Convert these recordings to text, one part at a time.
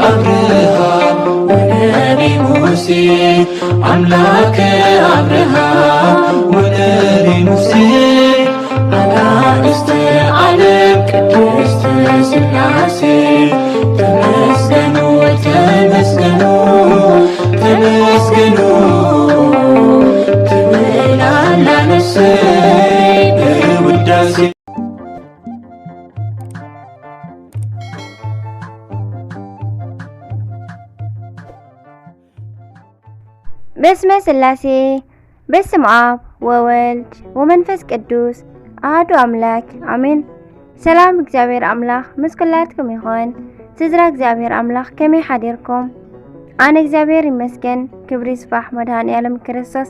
أبرهام ونبي موسى أملاك أبرهام ونبي موسى أناست عالم ቅድስት ሥላሴ ተመስገኑ ተመስገኑ ተመስገኑ ትብላላነሰ በውዳሴ በስመ ሥላሴ በስመ አብ ወወልድ ወመንፈስ ቅዱስ አሐዱ አምላክ አሜን። ሰላም እግዚአብሔር አምላክ ምስኩላትኩም ይኹን። ስድራ እግዚአብሔር አምላክ ከመይ ሓዲርኩም? ኣነ እግዚአብሔር ይመስገን። ክብሪ ይስፋሕ መድኃኔዓለም ክርስቶስ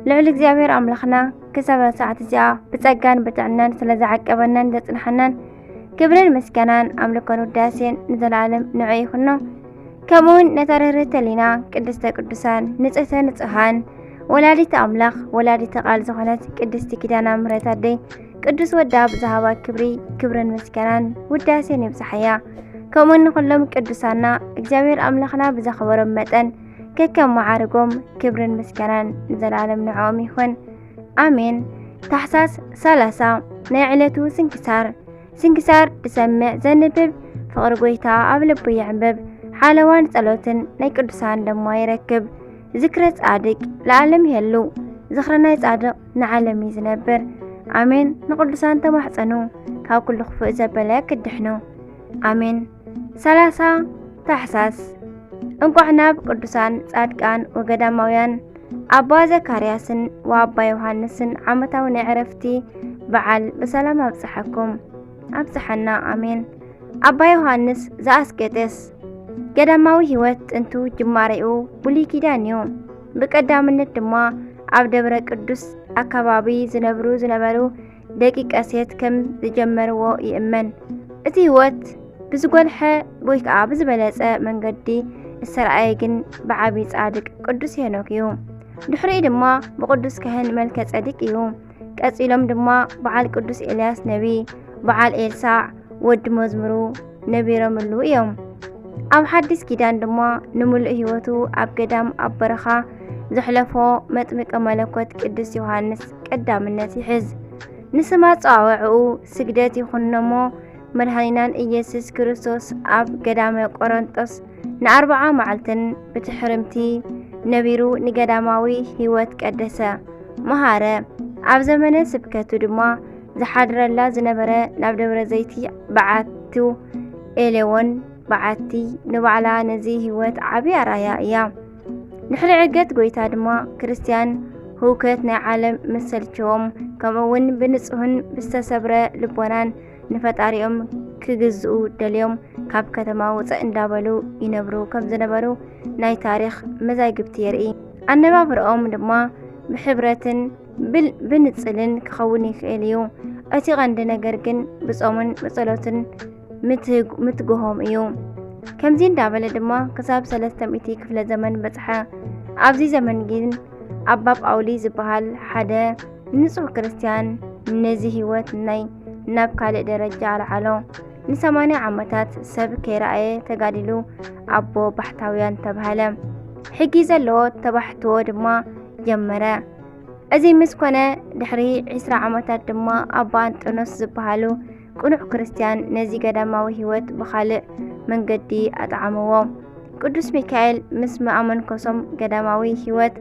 ልዑል እግዚአብሔር አምላኽና ክሳብ ሰዓት እዚኣ ብጸጋን ብጥዕናን ስለዝዓቀበናን ዘጽንሐናን ክብርን ምስጋናን ኣምልኮን ውዳሴን ንዘላለም ንዑ ይኹኖ። ከምኡውን ነታርህርተ ሊና ቅድስተ ቅዱሳን ንጽህተ ንጽሃን ወላዲተ አምላኽ ወላዲተ ቃል ዝኾነት ቅድስቲ ኪዳነ ምሕረት ኣደይ ቅዱስ ወዳ ብዛሃባ ክብርን ምስጋናን ውዳሴን ይብጽሐያ። ከምኡውን ንኹሎም ቅዱሳና እግዚአብሔር አምላኽና ብዘኸበሮም መጠን ከከም መዓርጎም ክብርን ምስጋናን ንዘላለም ንዕኦም ይኹን አሜን። ታሕሳስ 30 ናይ ዕለቱ ስንክሳር ድሰምዕ ዘንብብ ፍቕሪ ጎይታ ኣብ ልቡ ይዕንብብ ሓለዋን ጸሎትን ናይ ቅዱሳን ደሞ ይረክብ። ዝክረ ጻድቅ ለዓለም ይሄሉ ዝኽረ ናይ ጻድቕ ንዓለም ይዝነብር አሜን። ንቅዱሳን ተማሕፀኑ ካብ ኩሉ ክፉእ ዘበለ ክድሕኑ አሜን። 30 ታሕሳስ እንቋዕ ናብ ቅዱሳን ጻድቃን ወገዳማውያን አባ ዘካርያስን ወአባ ዮሐንስን ዓመታዊ ናይ ዕረፍቲ በዓል በሰላም ኣብጽሐኩም ኣብጽሐና አሜን። አባ ዮሐንስ ዘአስቄጥስ ገዳማዊ ህይወት ጥንቱ ጅማሬኡ ብሉይ ኪዳን እዩ። ብቀዳምነት ድማ ኣብ ደብረ ቅዱስ አካባቢ ዝነበሩ ደቂቀ ሴት ከም ዝጀመርዎ ይእመን። እቲ ህይወት ብዝጎልሐ ወይ ከዓ ብዝበለጸ መንገዲ እሰረአየ ግን ብዓቢ ጻድቅ ቅዱስ ሄኖክ እዩ። ድሕሪኡ ድማ ብቅዱስ ካህን መልከ ጸዲቅ እዩ። ቀጺሎም ድማ በዓል ቅዱስ ኤልያስ ነቢ፣ በዓል ኤልሳዕ ወዲ መዝሙሩ ነቢሮምሉ እዮም። ኣብ ሓድስ ኪዳን ድማ ንምሉእ ህይወቱ ኣብ ገዳም ኣብ በረኻ ዘሕለፎ መጥምቀ መለኮት ቅዱስ ዮሐንስ ቀዳምነት ይሕዝ። ንስማ ጸዋውዑ ስግደት ይኹኖሞ መድኃኒናን ኢየሱስ ክርስቶስ ኣብ ገዳመ ቆሮንጦስ ን40 መዓልትን ብትሕርምቲ ነቢሩ ንገዳማዊ ህይወት ቀደሰ መሃረ። ኣብ ዘመነ ስብከቱ ድማ ዝሓድረላ ዝነበረ ናብ ደብረ ዘይቲ በዓቱ ኤሌዎን በዓቲ ንባዕላ ነዚ ህይወት ዓብዪ ኣርኣያ እያ። ድሕሪ ዕርገት ጎይታ ድማ ክርስቲያን ህውከት ናይ ዓለም መሰልችዎም ከምኡውን ብንጹህን ብዝተሰብረ ልቦናን ንፈጣሪኦም ክግዝኡ ደልዮም ካብ ከተማ ውፅእ እንዳበሉ ይነብሩ ከም ዝነበሩ ናይ ታሪክ መዛግብቲ የርኢ። ኣነባብርኦም ድማ ብሕብረትን ብንጽልን ክኸውን ይኽእል እዩ። እቲ ቀንዲ ነገር ግን ብጾምን ብጸሎትን ምትግሆም እዩ። ከምዚ እንዳበለ ድማ ክሳብ 300 ክፍለ ዘመን በጽሐ። ኣብዚ ዘመን ግን ኣባ ጳውሊ ዝበሃል ሓደ ንጹህ ክርስቲያን ነዚ ህይወት ናብ ካልእ ደረጃ ኣልዓሎ። ን80 ዓመታት ሰብ ከይረኣየ ተጋዲሉ ኣቦ ባሕታውያን ተባሃለ። ሕጊ ዘለዎ ተባሕትዎ ድማ ጀመረ። እዚ ምስ ኮነ ድሕሪ 20 ዓመታት ድማ ኣባ አንጦኖስ ዝበሃሉ ቅኑዕ ክርስቲያን ነዚ ገዳማዊ ህይወት ብኻልእ መንገዲ ኣጣዓምዎ። ቅዱስ ሚካኤል ምስ መኣመንኮሶም ገዳማዊ ህይወት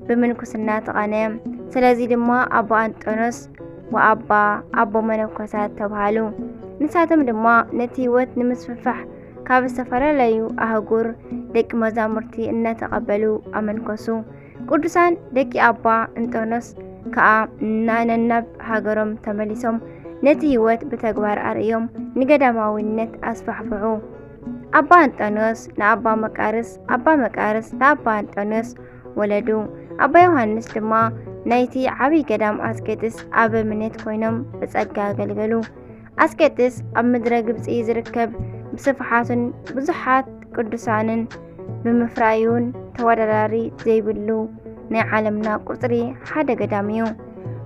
ብምንኩስና ተቃነየ። ስለዚ ድማ ኣባ አንጦኖስ ወኣባ ኣቦ መነኮሳት ተባሃሉ። ንሳቶም ድማ ነቲ ህይወት ንምስፍፋሕ ካብ ዝተፈላለዩ ኣህጉር ደቂ መዛሙርቲ እናተቐበሉ ኣመንኮሱ። ቅዱሳን ደቂ ኣባ አንጦኖስ ከዓ ነናብ ሃገሮም ተመሊሶም ነቲ ህይወት ብተግባር ኣርእዮም ንገዳማዊነት ኣስፋሕፍዑ። ኣባ አንጦኖስ ንኣባ መቃርስ፣ ኣባ መቃርስ ንኣባ አንጦኖስ ወለዱ። ኣባ ዮሐንስ ድማ ናይቲ ዓብይ ገዳም አስቄጥስ ኣበምኔት ኮይኖም ብጸጋ አገልገሉ። አስቄጥስ ኣብ ምድረ ግብፂ ዝርከብ ብስፍሓቱን ብዙሓት ቅዱሳንን ብምፍራዩን ተወዳዳሪ ዘይብሉ ናይ ዓለምና ቁጽሪ ሓደ ገዳም እዩ።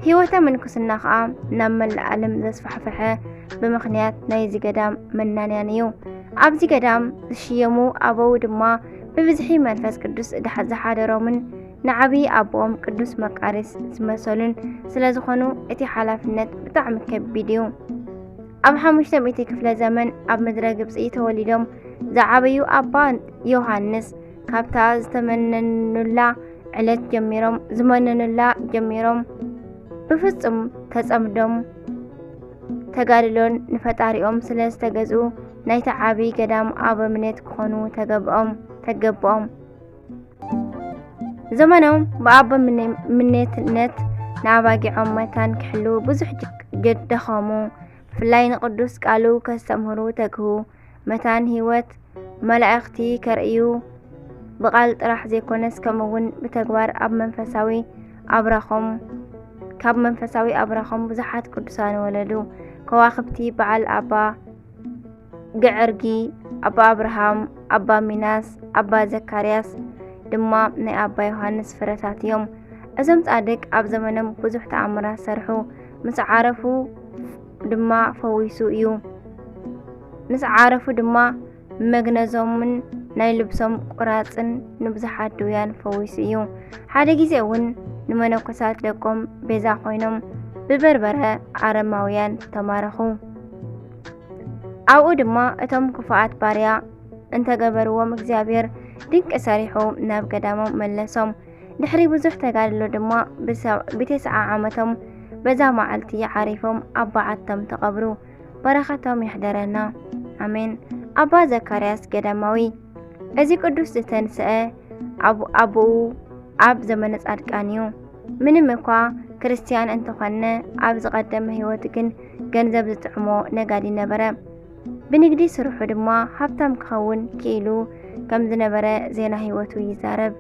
ህይወተ ምንኩስና ከዓ ናብ መላእ ዓለም ዘስፋሕፈሐ ብምኽንያት ናይዚ ገዳም መናንያን እዩ። ኣብዚ ገዳም ዝሽየሙ ኣበው ድማ ብብዝሒ መንፈስ ቅዱስ ዝሓደሮምን ንዓብዪ ኣቦኦም ቅዱስ መቃርስ ዝመሰሉን ስለ ዝኾኑ እቲ ሓላፍነት ብጣዕሚ ከቢድ እዩ። ኣብ 500 ክፍለ ዘመን ኣብ ምድረ ግብፂ ተወሊዶም ዝዓበዩ ኣባ ዮሃንስ ካብታ ዝተመነኑላ ዕለት ጀሚሮም ብፍጹም ተጸምዶም ተጋድሎን ንፈጣሪኦም ስለ ዝተገዝኡ ናይቲ ዓብዪ ገዳም ኣበምኔት ክኾኑ ተገብኦም ዘመኖም ብኣበምኔትነት ንኣባጊዖም መታን ክሕልው ብዙሕ ደኸሙ። ብፍላይ ንቅዱስ ቃሉ ከስተምህሩ ተግሁ። መታን ህይወት መላእኽቲ ከርእዩ ብቃል ጥራሕ ዘይኮነስ ከምኡውን ብተግባር ካብ መንፈሳዊ አብራኾም ብዙሓት ቅዱሳን ወለዱ። ከዋኽብቲ በዓል ኣባ ገዕርጊ፣ ኣባ አብርሃም፣ ኣባ ሚናስ፣ ኣባ ዘካርያስ ድማ ናይ ኣባ ዮሃንስ ፍረታት እዮም። እዞም ጻድቅ ኣብ ዘመኖም ብዙሕ ተኣምራት ሰርሑ። ምስ ዓረፉ ድማ መግነዞምን ናይ ልብሶም ቁራጽን ንብዙሓት ድውያን ፈዊሱ እዩ። ሓደ ግዜ እውን ንመነኮሳት ደቆም ቤዛ ኮይኖም ብበርበረ ኣረማውያን ተማረኹ። ኣብኡ ድማ እቶም ክፉኣት ባርያ እንተገበርዎም እግዚአብሔር ድንቂ ሰሪሑ ናብ ገዳሞም መለሶም። ድሕሪ ብዙሕ ተጋድሎ ድማ ብ9 ዓመቶም በዛ መዓልቲ ዓሪፎም ኣብ በዓቶም ተቐብሩ። በረኸቶም ይሕደረና ኣሜን። ኣባ ዘካርያስ ገዳማዊ እዚ ቅዱስ ዝተንስአ ኣቡኡ ኣብ ዘመነ ጻድቃን እዩ። ምንም እኳ ክርስቲያን እንተኾነ ኣብ ዝቐደመ ህይወት ግን ገንዘብ ዝጥዕሞ ነጋዲ ነበረ። ብንግዲ ስርሑ ድማ ሃብታም ክኸውን ክኢሉ ከም ዝነበረ ዜና ህይወቱ ይዛረብ።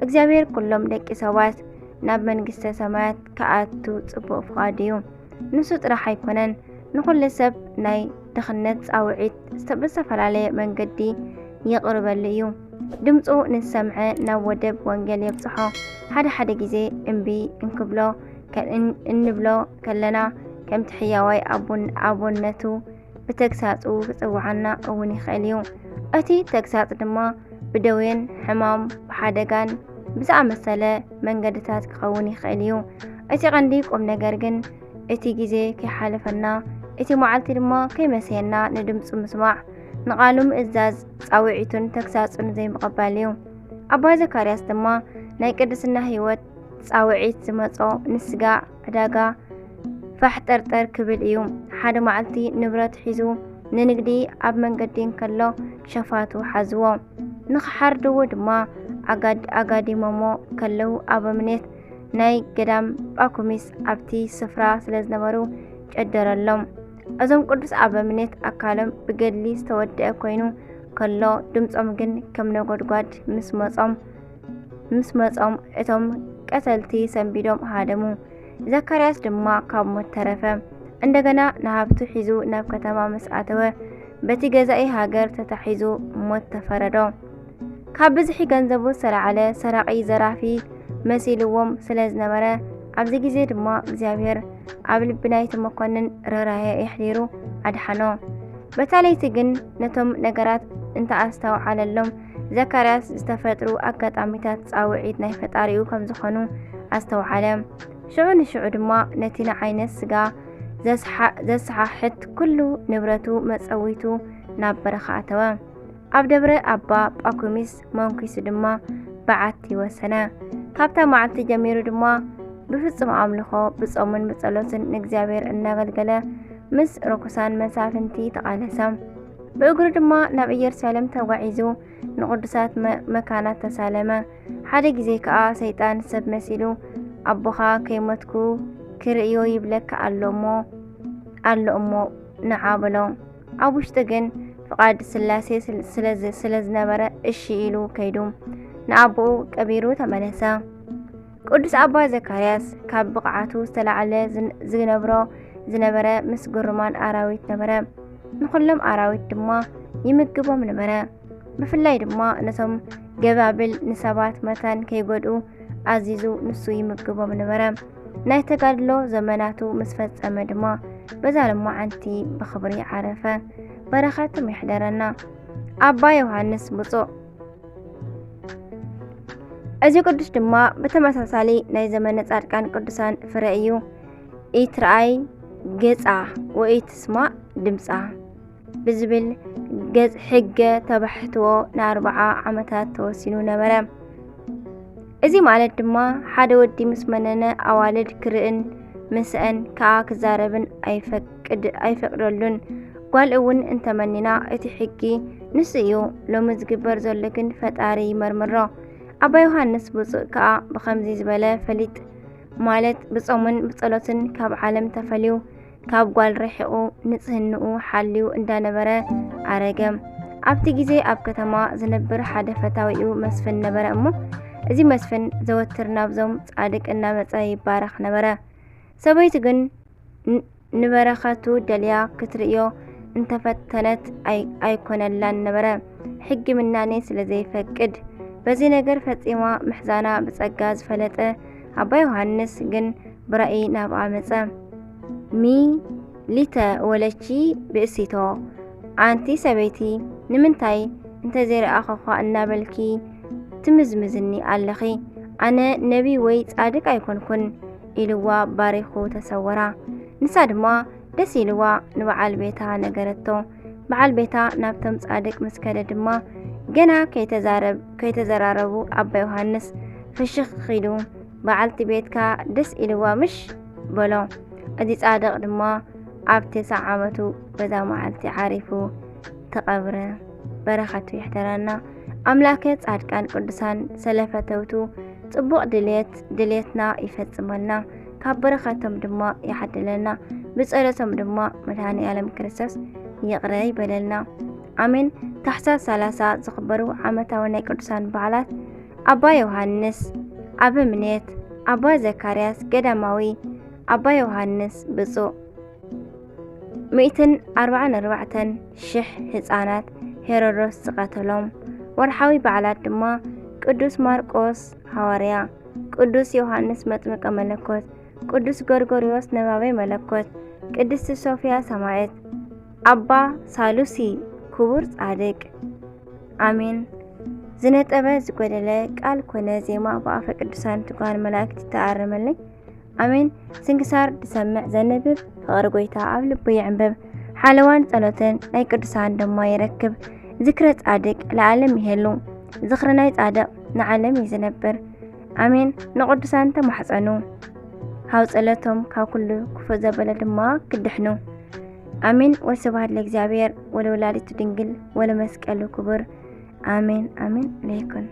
እግዚአብሔር ኩሎም ደቂ ሰባት ናብ መንግስተ ሰማያት ከኣቱ ጽቡቕ ፍቓድ እዩ። ንሱ ጥራሕ ኣይኮነን ንኹሉ ሰብ ናይ ድኽነት ጻውዒት ብዝተፈላለየ መንገዲ ይቕርበሉ እዩ። ድምፁ ንሰምዐ ናብ ወደብ ወንጌል የብጽሖ። ሓደ ግዜ እምቢ እንብሎ ከለና ከምቲ ሕያዋይ ኣቦነቱ ብተግሳጹ ክጽውዓና እውን ይኽእል እዩ። እቲ ተግሳጽ ድማ ብደዌን ሕማም ብሓደጋን ብዝኣመሰለ መንገድታት ክኸውን ይኽእል እዩ። እቲ ቀንዲ ቁም ነገር ግን እቲ ግዜ ከይሓለፈና እቲ መዓልቲ ድማ ከይመሰየና ንድምፁ ምስማዕ ንቓሉ ምእዛዝ ጻውዒቱን ተግሳጹን ዘይምቕባል እዩ። ኣባ ዘካርያስ ድማ ናይ ቅድስና ህይወት ጻውዒት ዝመጾ ንስጋ ዕዳጋ ፋሕጠርጠር ክብል እዩ። ሓደ መዓልቲ ንብረት ሒዙ ንንግዲ ኣብ መንገዲ እንከሎ ሸፋቱ ሓዝዎ። ንኽሓርድዎ ድማ ኣጋዲሞሞ ከለዉ ኣበምኔት ናይ ገዳም ጳኩሚስ ኣብቲ ስፍራ ስለ ዝነበሩ ጨደረሎም። እዞም ቅዱስ ኣበምኔት ኣካሎም ብገድሊ ዝተወድአ ኮይኑ ከሎ ድምፆም ግን ከም ነጎድጓድ ምስ መጾም እቶም ቀተልቲ ሰንቢዶም ሃደሙ። ዘካርያስ ድማ ካብ ሞት ተረፈ። እንደገና ንሃብቱ ሒዙ ናብ ከተማ ምስ ኣተወ በቲ ገዛኢ ሃገር ተታሒዙ ሞት ተፈረዶ። ካብ ብዝሒ ገንዘቡ ዝተለዓለ ሰራቂ ዘራፊ መሲልዎም ስለ ዝነበረ ኣብዚ ግዜ ድማ እግዚአብሔር ኣብ ልቢ ናይቲ መኮንን ርህራሄ የሕዲሩ ኣድሓኖ። በታለይቲ ግን ነቶም ነገራት እንተኣስተውዓለሎም ዘካርያስ ዝተፈጥሩ ኣጋጣሚታት ጻውዒት ናይ ፈጣሪኡ ከም ዝኾኑ ኣስተውዓለ። ሽዑ ንሽዑ ድማ ነቲ ንዓይነት ስጋ ዘሰሓሕት ኩሉ ንብረቱ መጸዊቱ ናብ በረኻ ኣተወ። ኣብ ደብረ ኣባ ጳኩሚስ መንኩሱ ድማ በዓቲ ወሰነ። ካብታ መዓልቲ ጀሚሩ ድማ ብፍጹም ኣምልኾ ብጾምን ብጸሎትን ንእግዚአብሔር እናገልገለ ምስ ርኩሳን መሳፍንቲ ተቃለሰ። ብእግሩ ድማ ናብ ኢየሩሳሌም ተጓዒዙ ንቅዱሳት መካናት ተሳለመ። ሓደ ግዜ ከዓ ሰይጣን ሰብ መሲሉ ኣቦኻ ከይሞትኩ ክርእዮ ይብለካ ኣሎ እሞ ንዓበሎ። ኣብ ውሽጢ ግን ፍቃድ ስላሴ ስለ ዝነበረ እሺ ኢሉ ከይዱ ንኣቦኡ ቀቢሩ ተመለሰ። ቅዱስ ኣባ ዘካርያስ ካብ ብቕዓቱ ዝተላዕለ ዝነበረ ምስ ጉርማን ኣራዊት ነበረ። ንኹሎም ኣራዊት ድማ ይምግቦም ነበረ። ብፍላይ ድማ ነቶም ገባብል ንሰባት መታን ከይጎድኡ ኣዚዙ ንሱ ይምግቦም ነበረ። ናይ ተጋድሎ ዘመናቱ ምስ ፈጸመ ድማ بزال معنتي بخبري عرفة برخاتهم يحضرنا أبا يوحنس بصو أزي قدس دما بتمساسالي ناي زمن صادقان قدسان فرأيو إترأي جزء وإتسمع دمسع بزبل جزء حجة تبحتو ناربعة عمتات توسينو نبرا إزي مالت دما حدا ودي مسمننا أوالد كرئن مسأن كاك زاربن أيفقدلن قال أون انت مننا اتحكي نسيو لو مزقبر زولكن فتاري مرمرا أبا يوحنس بصق كا بخمزي زبالة فليت مالت بصومن بصلوتن كاب عالم تفليو كاب قال رحقو نصهنقو حاليو اندا نبرا عرقم أبتي جيزي أب كتما زنبر حدا فتاويو مسفن نبرا أمو إزي مسفن زوتر نابزوم صادق إنا مصاي بارخ نبرا سبيت جن نبرخاتو دليا كتريو انتفتنت أيكون اللان نبرا حق مناني سلزي فقد بزي نجر فتيما محزانا بصقاز فلته أبا يوحنس جن برأي نابع مصا مي لتا ولشي بأسيتو أنتي سبيتي نمنتاي انت زير أخوخا النابلكي تمزمزني ألخي أنا نبي ويت صادق أيكون كن إلوا باريخو تصورا نساد ما دس إلوا نبع البيتا نجرتو مع البيتا نابتم صادق مسكدة دما جنا كي تزراربو أبا يوحنس فشخ خيدو بعلت بيتكا دس إلوا مش بلو أدي صادق دما عبتي سعامتو بذا معلتي عارفو تقبره برخاتو يحترنا أملاكت صادقان قدسان سلفتوتو ጽቡቕ ድሌትና ይፈጽመልና ካብ በረኻቶም ድማ ይሓድለና ብጸሎቶም ድማ መድኃኔ ዓለም ክርስቶስ ይቕረ ይበለልና አሜን። ታኅሳስ 30 ዝኽበሩ ዓመታዊ ናይ ቅዱሳን በዓላት አባ ዮሐንስ አበምኔት፣ አባ ዘካርያስ ገዳማዊ፣ አባ ዮሐንስ ብፁዕ 144 ሽሕ ህፃናት ሄሮድስ ዝቐተሎም። ወርሓዊ በዓላት ድማ ቅዱስ ማርቆስ ሐዋርያ፣ ቅዱስ ዮሐንስ መጥምቀ መለኮት፣ ቅዱስ ጎርጎርዮስ ነባቤ መለኮት፣ ቅድስት ሶፊያ ሰማዕት፣ አባ ሳሉሲ ክቡር ጻድቅ። አሜን። ዝነጠበ ዝጎደለ ቃል ኮነ ዜማ በአፈ ቅዱሳን ትጓን መላእክት ተአረመልኝ። አሜን። ስንክሳር ድሰምዕ ዘነብብ ፍቅሪ ጎይታ ኣብ ልቡ ይዕንብብ። ሓለዋን ጸሎትን ናይ ቅዱሳን ድማ ይረክብ። ዝክረ ጻድቅ ለዓለም ይሄሉ፣ ዝኽሪ ናይ ጻድቅ ንዓለም ይዝነብር። አሜን። ንቅዱሳን ተማሕፀኑ ካብ ጸሎቶም ካብ ኩሉ ክፉእ ዘበለ ድማ ክድሕኑ። አሜን። ወስብሐት ለእግዚአብሔር ወለወላዲቱ ድንግል ወለመስቀሉ ክቡር። አሜን አሜን። ለይኩን